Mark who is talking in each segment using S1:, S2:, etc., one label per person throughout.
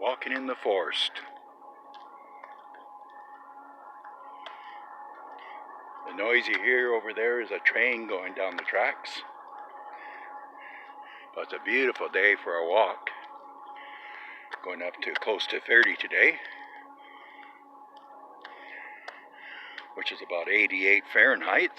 S1: Walking in the forest. The noise you hear over there is a train going down the tracks. But it's a beautiful day for a walk. Going up to close to 30 today, which is about 88 Fahrenheit.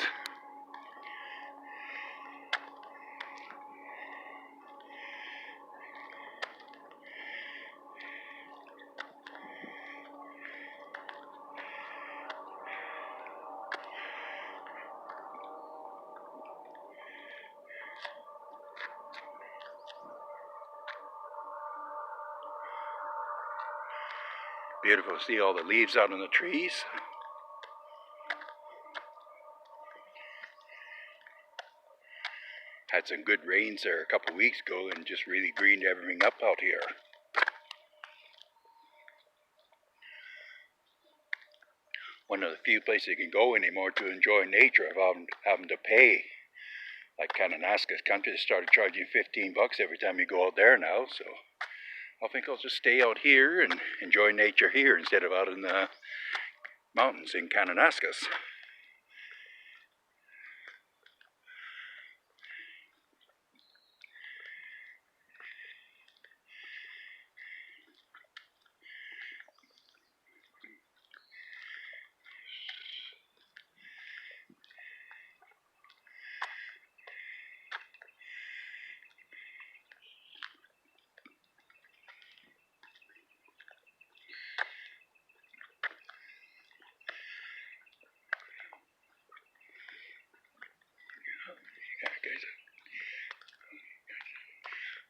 S1: Beautiful to see all the leaves out on the trees. Had some good rains there a couple weeks ago and just really greened everything up out here. One of the few places you can go anymore to enjoy nature without having to pay. Like Kananaskis Country, they started charging $15 every time you go out there now, so I think I'll just stay out here and enjoy nature here instead of out in the mountains in Kananaskis.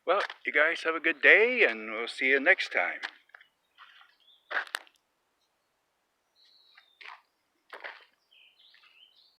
S1: Well, you guys have a good day, and we'll see you next time.